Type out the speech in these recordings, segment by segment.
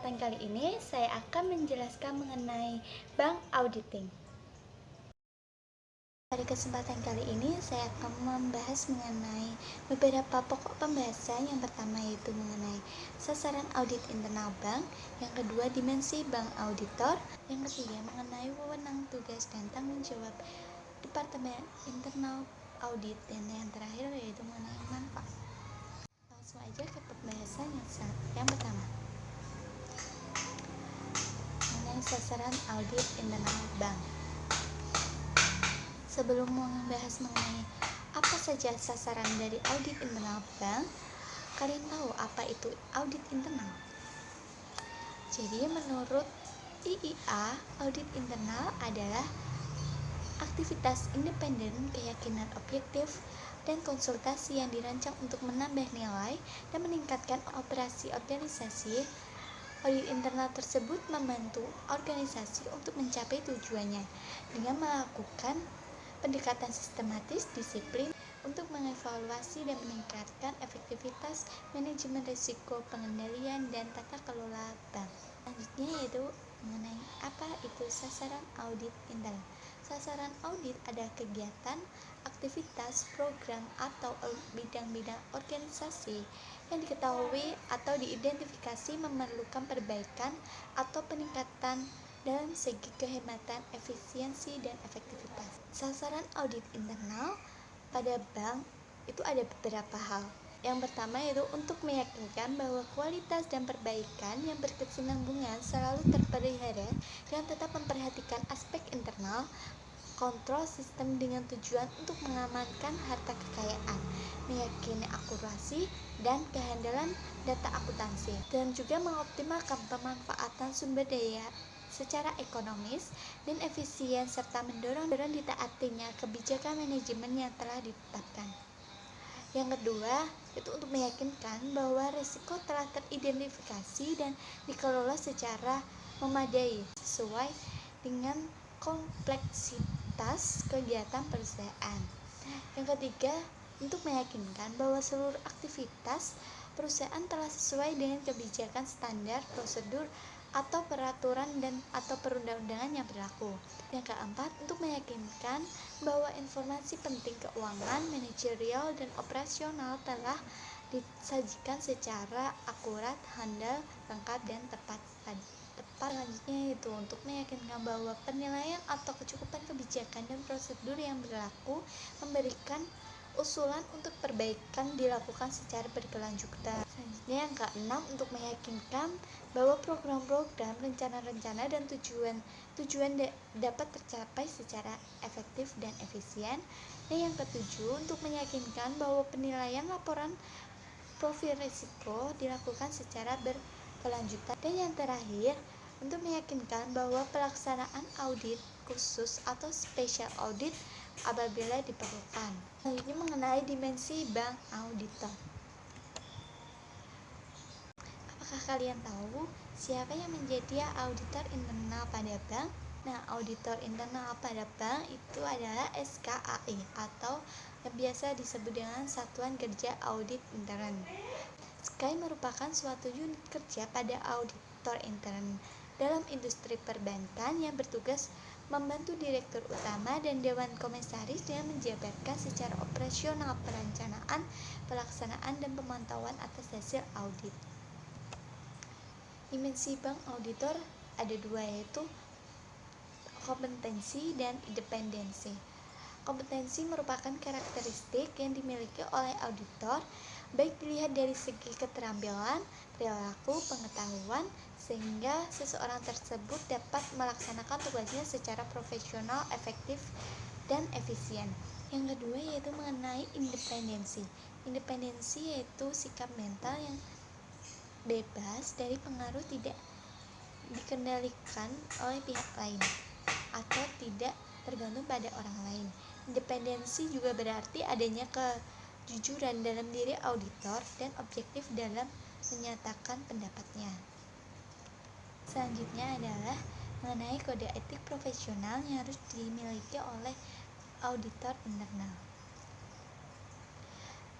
kesempatan kali ini, saya akan menjelaskan mengenai bank auditing. Pada kesempatan kali ini, saya akan membahas mengenai beberapa pokok pembahasan. Yang pertama yaitu mengenai sasaran audit internal bank, yang kedua dimensi bank auditor, yang ketiga mengenai wewenang, tugas, dan tanggung jawab Departemen Internal Audit, dan yang terakhir yaitu mengenai manfaat. Langsung aja ke pembahasan yang pertama. Sasaran audit internal bank. Sebelum membahas mengenai apa saja sasaran dari audit internal bank, kalian tahu apa itu audit internal? Jadi menurut IIA, audit internal adalah aktivitas independen, keyakinan objektif, dan konsultasi yang dirancang untuk menambah nilai dan meningkatkan operasi organisasi. Audit internal tersebut membantu organisasi untuk mencapai tujuannya dengan melakukan pendekatan sistematis, disiplin untuk mengevaluasi dan meningkatkan efektivitas manajemen risiko, pengendalian, dan tata kelola bank. Selanjutnya yaitu mengenai apa itu sasaran audit internal. Sasaran audit adalah kegiatan, aktivitas, program, atau bidang-bidang organisasi yang diketahui atau diidentifikasi memerlukan perbaikan atau peningkatan dalam segi kehematan, efisiensi, dan efektivitas. Sasaran audit internal pada bank itu ada beberapa hal. Yang pertama yaitu untuk meyakinkan bahwa kualitas dan perbaikan yang berkesinambungan selalu terpelihara dan tetap memperhatikan aspek internal, kontrol sistem dengan tujuan untuk mengamankan harta kekayaan, meyakini akurasi dan kehandalan data akuntansi, dan juga mengoptimalkan pemanfaatan sumber daya secara ekonomis dan efisien, serta mendorong ditaatinya kebijakan manajemen yang telah ditetapkan. Yang kedua, itu untuk meyakinkan bahwa risiko telah teridentifikasi dan dikelola secara memadai sesuai dengan kompleksitas kegiatan perusahaan. Yang ketiga, untuk meyakinkan bahwa seluruh aktivitas perusahaan telah sesuai dengan kebijakan, standar, prosedur, atau peraturan dan atau perundang-undangan yang berlaku. Yang keempat, untuk meyakinkan bahwa informasi penting keuangan, manajerial, dan operasional telah disajikan secara akurat, handal, lengkap, dan tepat. Selanjutnya itu untuk meyakinkan bahwa penilaian atau kecukupan kebijakan dan prosedur yang berlaku memberikan usulan untuk perbaikan dilakukan secara berkelanjutan. Selanjutnya yang keenam, untuk meyakinkan bahwa program-program, rencana-rencana, dan tujuan dapat tercapai secara efektif dan efisien. Dan yang ketujuh, untuk meyakinkan bahwa penilaian laporan profil risiko dilakukan secara berkelanjutan. Dan yang terakhir, untuk meyakinkan bahwa pelaksanaan audit khusus atau special audit apabila diperlukan. Selanjutnya mengenai dimensi bank auditor. Apakah kalian tahu siapa yang menjadi auditor internal pada bank? Nah, auditor internal pada bank itu adalah SKAI atau yang biasa disebut dengan Satuan Kerja Audit Intern. SKAI merupakan suatu unit kerja pada auditor intern dalam industri perbankan yang bertugas membantu direktur utama dan dewan komisaris dengan menjabarkan secara operasional perencanaan, pelaksanaan, dan pemantauan atas hasil audit. Dimensi bank auditor ada dua, yaitu kompetensi dan independensi. Kompetensi merupakan karakteristik yang dimiliki oleh auditor, baik dilihat dari segi keterampilan, perilaku, pengetahuan, sehingga seseorang tersebut dapat melaksanakan tugasnya secara profesional, efektif, dan efisien. Yang kedua yaitu mengenai independensi. Independensi yaitu sikap mental yang bebas dari pengaruh, tidak dikendalikan oleh pihak lain atau tidak tergantung pada orang lain. Independensi juga berarti adanya kejujuran dalam diri auditor dan objektif dalam menyatakan pendapatnya. Selanjutnya adalah mengenai kode etik profesional yang harus dimiliki oleh auditor internal.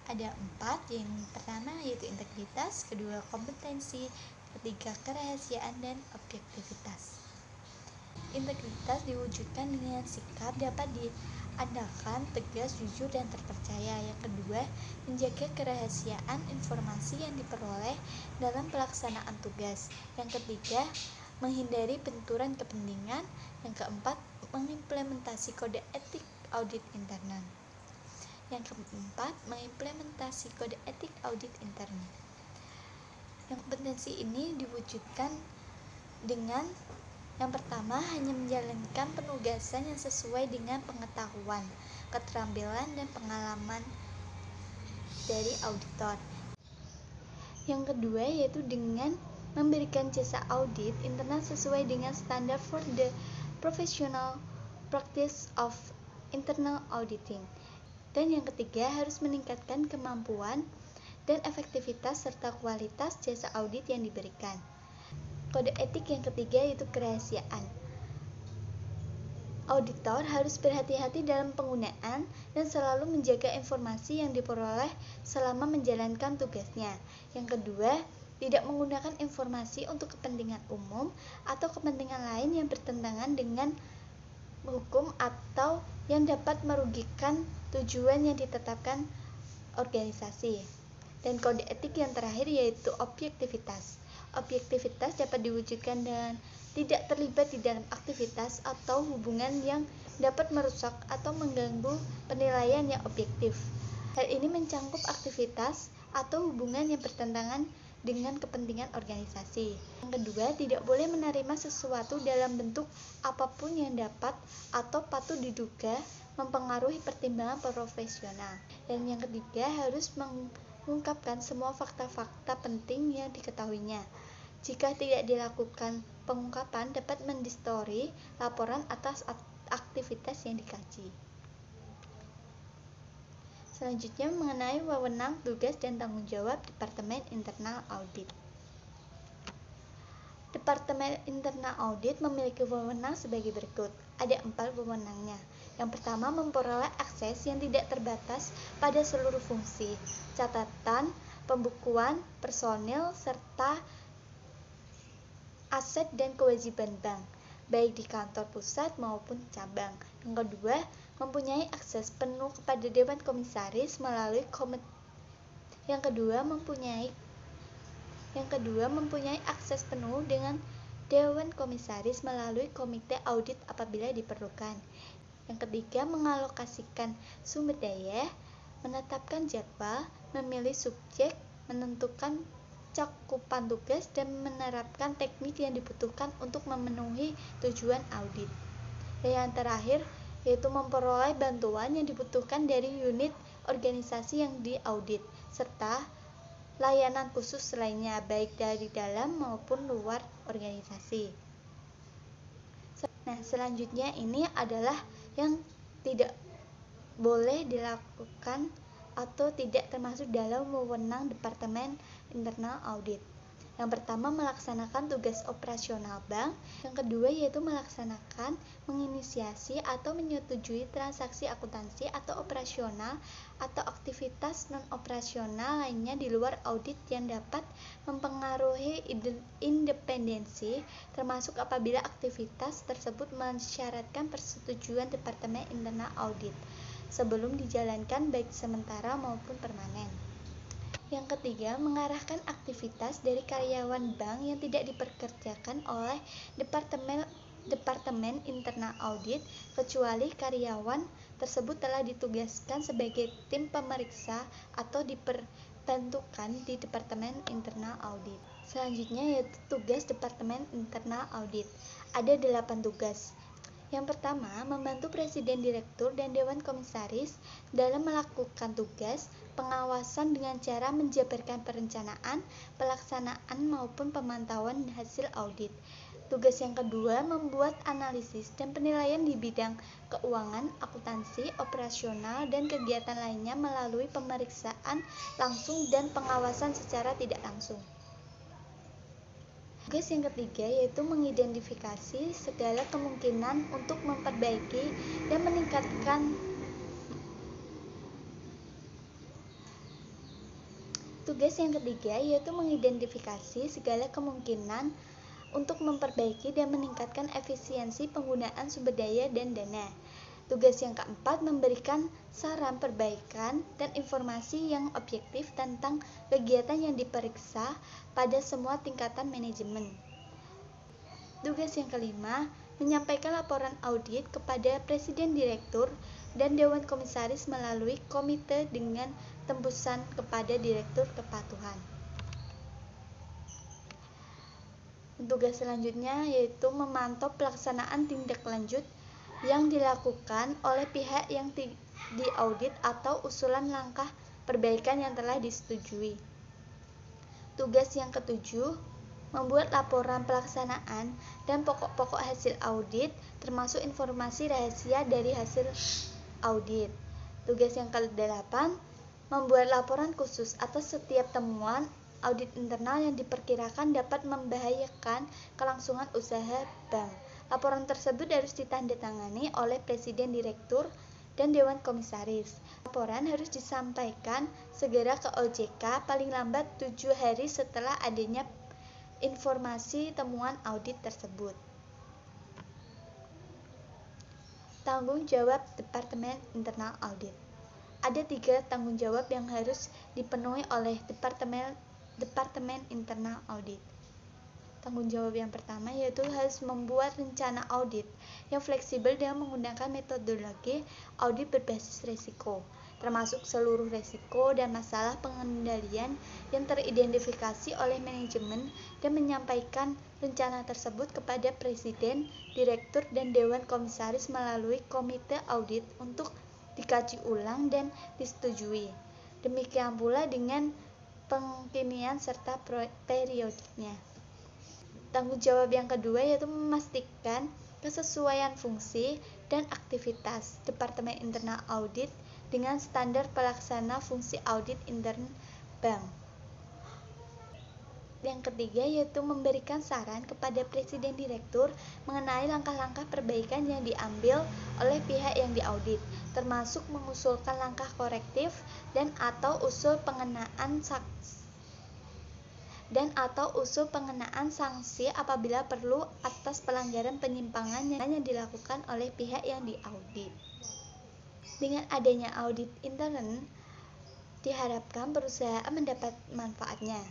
Ada 4, yang pertama yaitu integritas, kedua kompetensi, Ketiga, kerahasiaan dan objektivitas. Integritas diwujudkan dengan sikap dapat diandalkan, tegas, jujur, dan terpercaya. Yang kedua, menjaga kerahasiaan informasi yang diperoleh dalam pelaksanaan tugas. Yang ketiga, menghindari benturan kepentingan. Yang keempat, mengimplementasi kode etik audit internal. Yang keempat, mengimplementasi kode etik audit internal. Yang kompetensi ini diwujudkan dengan yang pertama, hanya menjalankan penugasan yang sesuai dengan pengetahuan, keterampilan, dan pengalaman dari auditor. Yang kedua, yaitu dengan memberikan jasa audit internal sesuai dengan standar for the professional practice of internal auditing. Dan yang ketiga, harus meningkatkan kemampuan dan efektivitas serta kualitas jasa audit yang diberikan. Kode etik yang ketiga yaitu kerahasiaan. Auditor harus berhati-hati dalam penggunaan dan selalu menjaga informasi yang diperoleh selama menjalankan tugasnya. Yang kedua, tidak menggunakan informasi untuk kepentingan umum atau kepentingan lain yang bertentangan dengan hukum atau yang dapat merugikan tujuan yang ditetapkan organisasi. Dan kode etik yang terakhir yaitu objektivitas. Objektivitas dapat diwujudkan dengan tidak terlibat di dalam aktivitas atau hubungan yang dapat merusak atau mengganggu penilaian yang objektif. Hal ini mencangkup aktivitas atau hubungan yang bertentangan dengan kepentingan organisasi. Yang kedua, tidak boleh menerima sesuatu dalam bentuk apapun yang dapat atau patut diduga mempengaruhi pertimbangan profesional. Dan yang ketiga, harus mengungkapkan semua fakta-fakta penting yang diketahuinya. Jika tidak dilakukan pengungkapan, dapat mendistorsi laporan atas aktivitas yang dikaji. Selanjutnya mengenai wewenang, tugas, dan tanggung jawab Departemen Internal Audit. Departemen Internal Audit memiliki wewenang sebagai berikut. Ada 4 wewenangnya. Yang pertama, memperoleh akses yang tidak terbatas pada seluruh fungsi, catatan, pembukuan, personil, serta aset dan kewajiban bank, baik di kantor pusat maupun cabang. Yang kedua, mempunyai akses penuh kepada Dewan Komisaris melalui mempunyai akses penuh dengan Dewan Komisaris melalui Komite Audit apabila diperlukan. Yang ketiga, mengalokasikan sumber daya, menetapkan jadwal, memilih subjek, menentukan cakupan tugas, dan menerapkan teknik yang dibutuhkan untuk memenuhi tujuan audit. Dan yang terakhir, yaitu memperoleh bantuan yang dibutuhkan dari unit organisasi yang diaudit, serta layanan khusus lainnya, baik dari dalam maupun luar organisasi. Nah, selanjutnya ini adalah yang tidak boleh dilakukan atau tidak termasuk dalam wewenang Departemen Internal Audit. Yang pertama, melaksanakan tugas operasional bank. Yang kedua, yaitu melaksanakan, menginisiasi atau menyetujui transaksi akuntansi atau operasional atau aktivitas non-operasional lainnya di luar audit yang dapat mempengaruhi independensi, termasuk apabila aktivitas tersebut mensyaratkan persetujuan Departemen Internal Audit sebelum dijalankan baik sementara maupun permanen. Yang ketiga, mengarahkan aktivitas dari karyawan bank yang tidak dipekerjakan oleh Departemen Internal Audit kecuali karyawan tersebut telah ditugaskan sebagai tim pemeriksa atau diperbantukan di Departemen Internal Audit. Selanjutnya yaitu tugas Departemen Internal Audit. Ada 8 tugas. Yang pertama, membantu Presiden Direktur dan Dewan Komisaris dalam melakukan tugas pengawasan dengan cara menjabarkan perencanaan, pelaksanaan maupun pemantauan hasil audit. Tugas yang kedua, membuat analisis dan penilaian di bidang keuangan, akuntansi, operasional, dan kegiatan lainnya melalui pemeriksaan langsung dan pengawasan secara tidak langsung. Tugas yang ketiga yaitu mengidentifikasi segala kemungkinan untuk memperbaiki dan meningkatkan Tugas yang ketiga yaitu mengidentifikasi segala kemungkinan untuk memperbaiki dan meningkatkan efisiensi penggunaan sumber daya dan dana. Tugas yang keempat memberikan saran perbaikan dan informasi yang objektif tentang kegiatan yang diperiksa pada semua tingkatan manajemen. Tugas yang kelima, menyampaikan laporan audit kepada Presiden Direktur dan Dewan Komisaris melalui komite dengan tembusan kepada Direktur Kepatuhan. Tugas selanjutnya yaitu memantau pelaksanaan tindak lanjut yang dilakukan oleh pihak yang diaudit atau usulan langkah perbaikan yang telah disetujui. Tugas yang ketujuh, membuat laporan pelaksanaan dan pokok-pokok hasil audit termasuk informasi rahasia dari hasil audit. Tugas yang ke-8, membuat laporan khusus atas setiap temuan audit internal yang diperkirakan dapat membahayakan kelangsungan usaha bank. Laporan tersebut harus ditandatangani oleh Presiden Direktur dan Dewan Komisaris. Laporan harus disampaikan segera ke OJK paling lambat 7 hari setelah adanya informasi temuan audit tersebut. Tanggung jawab Departemen Internal Audit. Ada 3 tanggung jawab yang harus dipenuhi oleh Departemen Internal Audit. Tanggung jawab yang pertama yaitu harus membuat rencana audit yang fleksibel dengan menggunakan metodologi audit berbasis risiko, termasuk seluruh risiko dan masalah pengendalian yang teridentifikasi oleh manajemen dan menyampaikan rencana tersebut kepada Presiden, Direktur, dan Dewan Komisaris melalui komite audit untuk dikaji ulang dan disetujui. Demikian pula dengan pengkinian serta periodiknya. Tanggung jawab yang kedua yaitu memastikan kesesuaian fungsi dan aktivitas Departemen Internal Audit dengan standar pelaksana fungsi audit intern bank. Yang ketiga yaitu memberikan saran kepada Presiden Direktur mengenai langkah-langkah perbaikan yang diambil oleh pihak yang diaudit, termasuk mengusulkan langkah korektif dan atau usul pengenaan sanksi apabila perlu atas pelanggaran penyimpangan yang dilakukan oleh pihak yang diaudit. Dengan adanya audit intern, diharapkan perusahaan mendapat manfaatnya.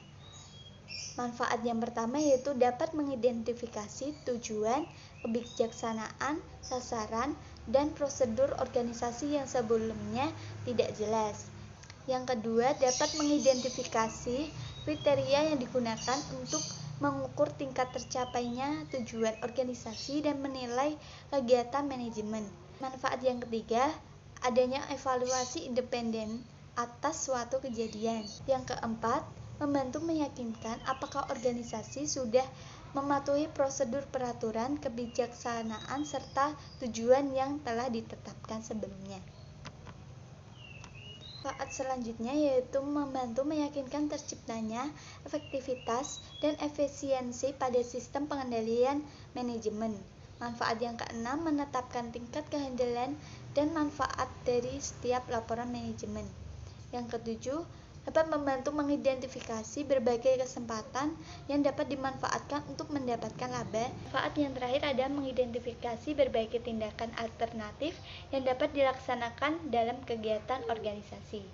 Manfaat yang pertama yaitu dapat mengidentifikasi tujuan, kebijaksanaan, sasaran, dan prosedur organisasi yang sebelumnya tidak jelas. Yang kedua, dapat mengidentifikasi kriteria yang digunakan untuk mengukur tingkat tercapainya tujuan organisasi dan menilai kegiatan manajemen. Manfaat yang ketiga, adanya evaluasi independen atas suatu kejadian. Yang keempat, membantu meyakinkan apakah organisasi sudah mematuhi prosedur peraturan kebijaksanaan serta tujuan yang telah ditetapkan sebelumnya. Manfaat selanjutnya yaitu membantu meyakinkan terciptanya efektivitas dan efisiensi pada sistem pengendalian manajemen. Manfaat yang keenam, menetapkan tingkat kehandalan dan manfaat dari setiap laporan manajemen. Yang ketujuh, dapat membantu mengidentifikasi berbagai kesempatan yang dapat dimanfaatkan untuk mendapatkan laba. Manfaat yang terakhir adalah mengidentifikasi berbagai tindakan alternatif yang dapat dilaksanakan dalam kegiatan organisasi.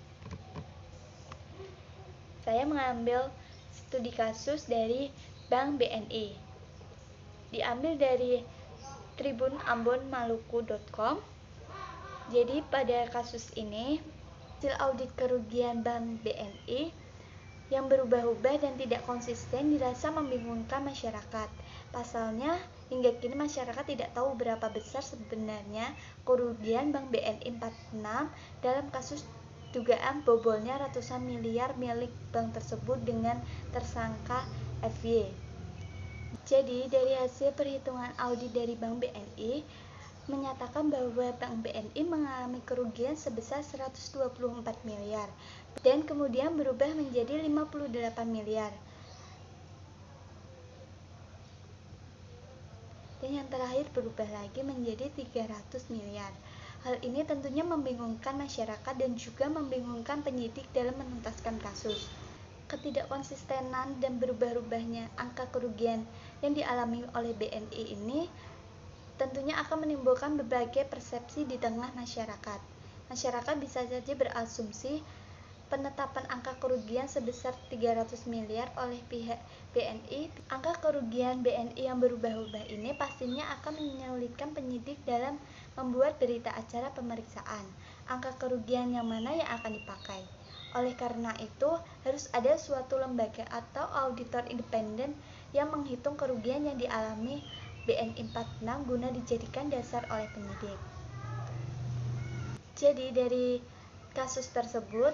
Saya mengambil studi kasus dari Bank BNI. Diambil dari tribunambonmaluku.com. Jadi pada kasus ini hasil audit kerugian Bank BNI yang berubah-ubah dan tidak konsisten dirasa membingungkan masyarakat. Pasalnya, hingga kini masyarakat tidak tahu berapa besar sebenarnya kerugian Bank BNI 46 dalam kasus dugaan bobolnya ratusan miliar milik bank tersebut dengan tersangka FY. Jadi, dari hasil perhitungan audit dari Bank BNI menyatakan bahwa Bank BNI mengalami kerugian sebesar 124 miliar dan kemudian berubah menjadi 58 miliar. Dan yang terakhir berubah lagi menjadi 300 miliar. Hal ini tentunya membingungkan masyarakat dan juga membingungkan penyidik dalam menuntaskan kasus. Ketidakkonsistenan dan berubah-ubahnya angka kerugian yang dialami oleh BNI ini tentunya akan menimbulkan berbagai persepsi di tengah masyarakat. Masyarakat bisa saja berasumsi penetapan angka kerugian sebesar 300 miliar oleh pihak BNI. Angka kerugian BNI yang berubah-ubah ini pastinya akan menyulitkan penyidik dalam membuat berita acara pemeriksaan. Angka kerugian yang mana yang akan dipakai? Oleh karena itu, harus ada suatu lembaga atau auditor independen yang menghitung kerugian yang dialami BNI 46 guna dijadikan dasar oleh penyidik. Jadi dari kasus tersebut,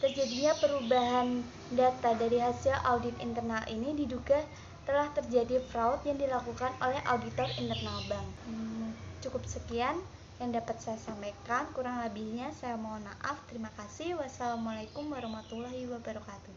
terjadinya perubahan data dari hasil audit internal ini diduga telah terjadi fraud yang dilakukan oleh auditor internal bank. Cukup sekian yang dapat saya sampaikan, kurang lebihnya saya mohon maaf. Terima kasih. Wassalamualaikum warahmatullahi wabarakatuh.